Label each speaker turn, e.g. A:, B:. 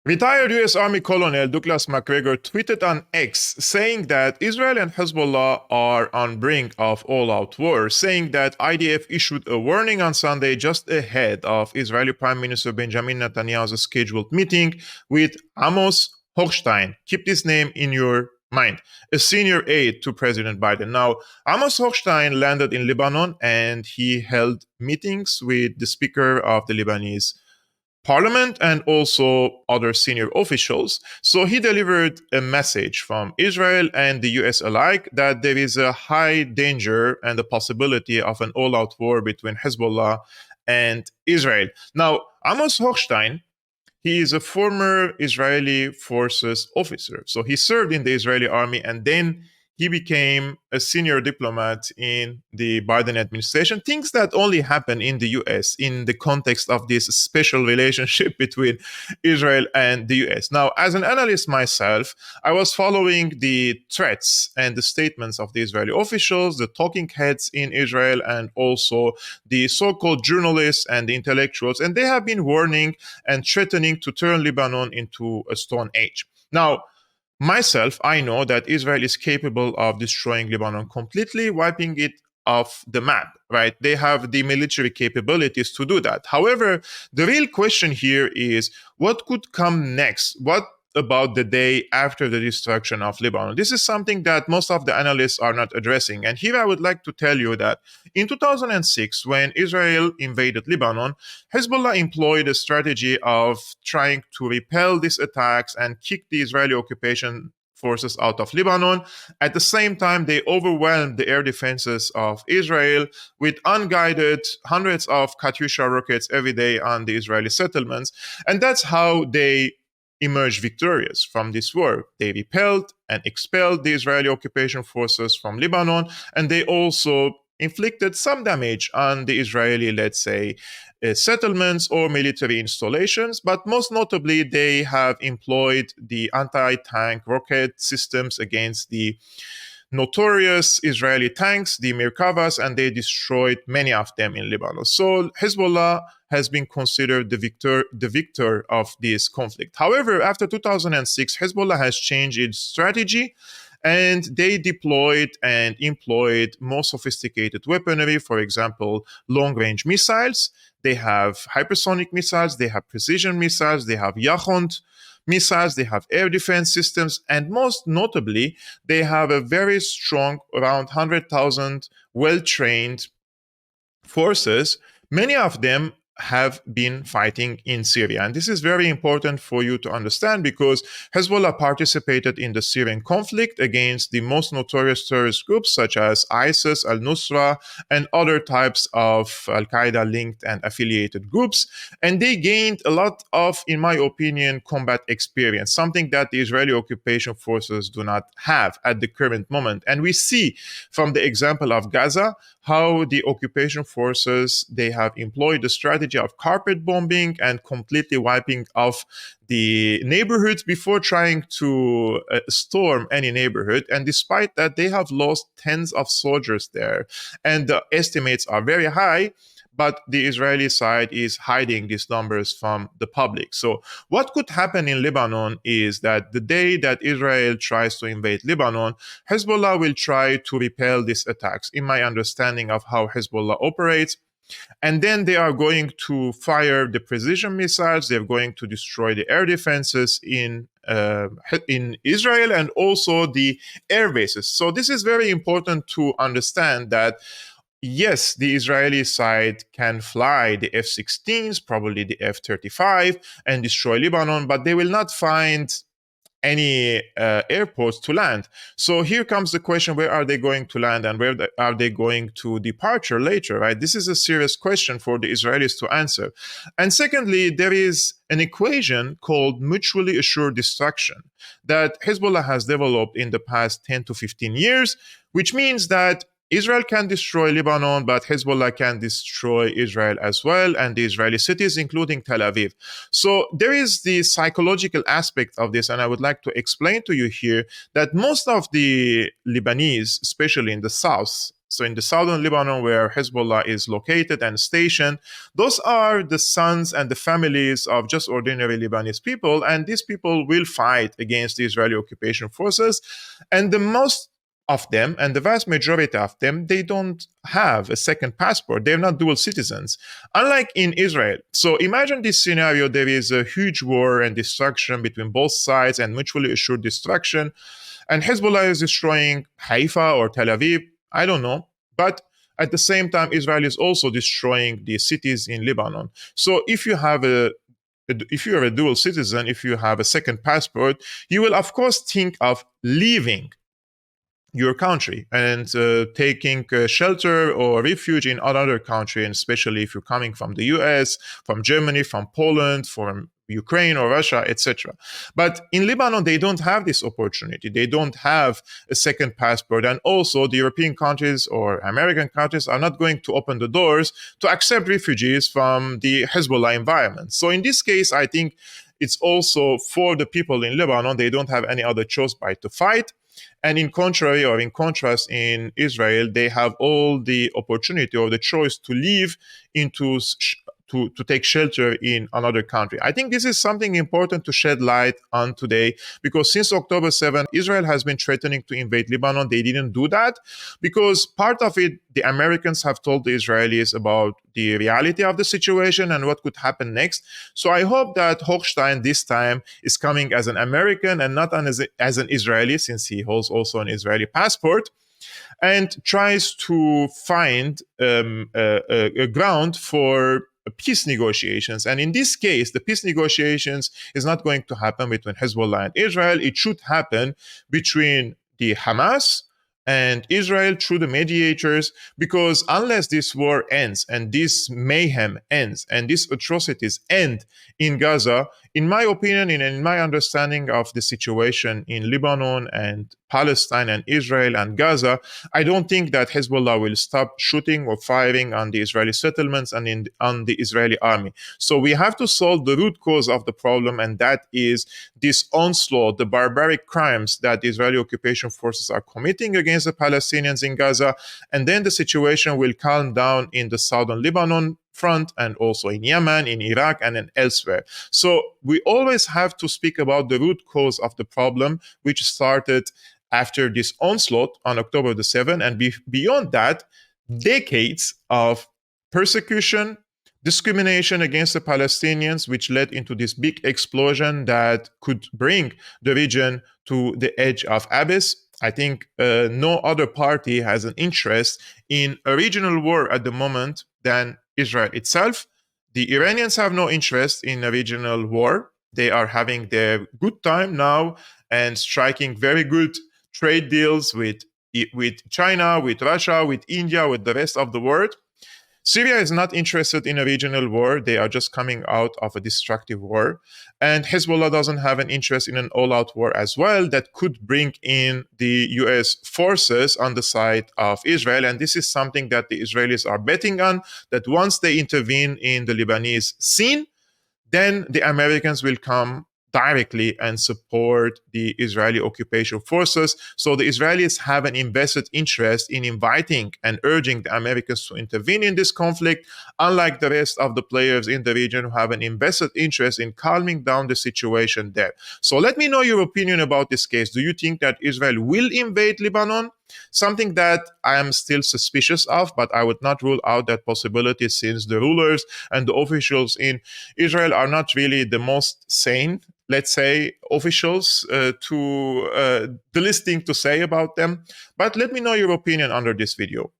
A: Retired U.S. Army Colonel Douglas McGregor tweeted on X saying that Israel and Hezbollah are on brink of all-out war, saying that IDF issued a warning on Sunday just ahead of Israeli Prime Minister Benjamin Netanyahu's scheduled meeting with Amos Hochstein. Keep this name in your mind. A senior aide to President Biden. Now, Amos Hochstein landed in Lebanon and he held meetings with the Speaker of the Lebanese Parliament and also other senior officials. So he delivered a message from Israel and the US alike that there is a high danger and the possibility of an all out war between Hezbollah and Israel. Now, Amos Hochstein, he is a former Israeli forces officer. So he served in the Israeli army and then he became a senior diplomat in the Biden administration. Things that only happen in the US in the context of this special relationship between Israel and the US. Now, as an analyst myself, I was following the threats and the statements of the Israeli officials, the talking heads in Israel, and also the so-called journalists and the intellectuals. And they have been warning and threatening to turn Lebanon into a stone age. Now, myself, I know that Israel is capable of destroying Lebanon completely, wiping it off the map, right? They have the military capabilities to do that. However, the real question here is what could come next? What about the day after the destruction of Lebanon? This is something that most of the analysts are not addressing. And here I would like to tell you that in 2006, when Israel invaded Lebanon, Hezbollah employed a strategy of trying to repel these attacks and kick the Israeli occupation forces out of Lebanon. At the same time, they overwhelmed the air defenses of Israel with unguided hundreds of Katyusha rockets every day on the Israeli settlements. And that's how they emerged victorious from this war. They repelled and expelled the Israeli occupation forces from Lebanon, and they also inflicted some damage on the Israeli, let's say, settlements or military installations, but most notably, they have employed the anti-tank rocket systems against the notorious Israeli tanks, the Merkavas, and they destroyed many of them in Lebanon. So Hezbollah has been considered the victor of this conflict. However, after 2006, Hezbollah has changed its strategy and they deployed and employed more sophisticated weaponry, for example, long-range missiles. They have hypersonic missiles, they have precision missiles, they have Yachont missiles, they have air defense systems, and most notably, they have a very strong, around 100,000 well-trained forces. Many of them have been fighting in Syria. And this is very important for you to understand because Hezbollah participated in the Syrian conflict against the most notorious terrorist groups such as ISIS, al-Nusra, and other types of Al-Qaeda linked and affiliated groups. And they gained a lot of, in my opinion, combat experience, something that the Israeli occupation forces do not have at the current moment. And we see from the example of Gaza how the occupation forces, they have employed the strategy of carpet bombing and completely wiping off the neighborhoods before trying to storm any neighborhood. And despite that, they have lost tens of soldiers there. And the estimates are very high, but the Israeli side is hiding these numbers from the public. So what could happen in Lebanon is that the day that Israel tries to invade Lebanon, Hezbollah will try to repel these attacks, in my understanding of how Hezbollah operates. And then they are going to fire the precision missiles. They're going to destroy the air defenses in Israel and also the air bases. So this is very important to understand that yes, the Israeli side can fly the F-16s, probably the F-35, and destroy Lebanon, but they will not find any airports to land. So here comes the question, where are they going to land and where are they going to departure later, right? This is a serious question for the Israelis to answer. And secondly, there is an equation called mutually assured destruction that Hezbollah has developed in the past 10 to 15 years, which means that Israel can destroy Lebanon, but Hezbollah can destroy Israel as well, and the Israeli cities, including Tel Aviv. So there is the psychological aspect of this, and I would like to explain to you here that most of the Lebanese, especially in the south, So in the southern Lebanon, where Hezbollah is located and stationed, those are the sons and the families of just ordinary Lebanese people, and these people will fight against the Israeli occupation forces. And the most of them, and the vast majority of them, they don't have a second passport. They're not dual citizens, unlike in Israel. So imagine this scenario: there is a huge war and destruction between both sides and mutually assured destruction. And Hezbollah is destroying Haifa or Tel Aviv, I don't know. But at the same time, Israel is also destroying the cities in Lebanon. So if you have if you are a dual citizen, if you have a second passport, you will of course think of leaving your country and taking shelter or refuge in another country, and especially if you're coming from the US, from Germany, from Poland, from Ukraine or Russia, etc. But in Lebanon, they don't have this opportunity. They don't have a second passport. And also, the European countries or American countries are not going to open the doors to accept refugees from the Hezbollah environment. So in this case, I think it's also for the people in Lebanon, they don't have any other choice but to fight. And in contrast, in Israel, they have all the opportunity or the choice to leave into to take shelter in another country. I think this is something important to shed light on today, because since October 7th, Israel has been threatening to invade Lebanon. They didn't do that because part of it, the Americans have told the Israelis about the reality of the situation and what could happen next. So I hope that Hochstein this time is coming as an American and not as an Israeli, since he holds also an Israeli passport, and tries to find a ground for peace negotiations. And in this case, the peace negotiations is not going to happen between Hezbollah and Israel. It should happen between the Hamas and Israel through the mediators, because unless this war ends and this mayhem ends and these atrocities end in Gaza, in my opinion and in my understanding of the situation in Lebanon and Palestine and Israel and Gaza, I don't think that Hezbollah will stop shooting or firing on the Israeli settlements and on the Israeli army. So we have to solve the root cause of the problem, and that is this onslaught, the barbaric crimes that the Israeli occupation forces are committing against the Palestinians in Gaza. And then the situation will calm down in the southern Lebanon front, and also in Yemen, in Iraq, and in elsewhere. So we always have to speak about the root cause of the problem, which started after this onslaught on October the 7th, and beyond that, decades of persecution, discrimination against the Palestinians, which led into this big explosion that could bring the region to the edge of abyss. I think no other party has an interest in a regional war at the moment than Israel itself. The Iranians have no interest in a regional war. They are having their good time now and striking very good trade deals with China, with Russia, with India, with the rest of the world. Syria is not interested in a regional war. They are just coming out of a destructive war. And Hezbollah doesn't have an interest in an all-out war as well that could bring in the US forces on the side of Israel. And this is something that the Israelis are betting on, that once they intervene in the Lebanese scene, then the Americans will come directly and support the Israeli occupation forces. So the Israelis have an invested interest in inviting and urging the Americans to intervene in this conflict, unlike the rest of the players in the region who have an invested interest in calming down the situation there. So let me know your opinion about this case. Do you think that Israel will invade Lebanon? Something that I am still suspicious of, but I would not rule out that possibility, since the rulers and the officials in Israel are not really the most sane, let's say, officials to the least thing to say about them. But let me know your opinion under this video.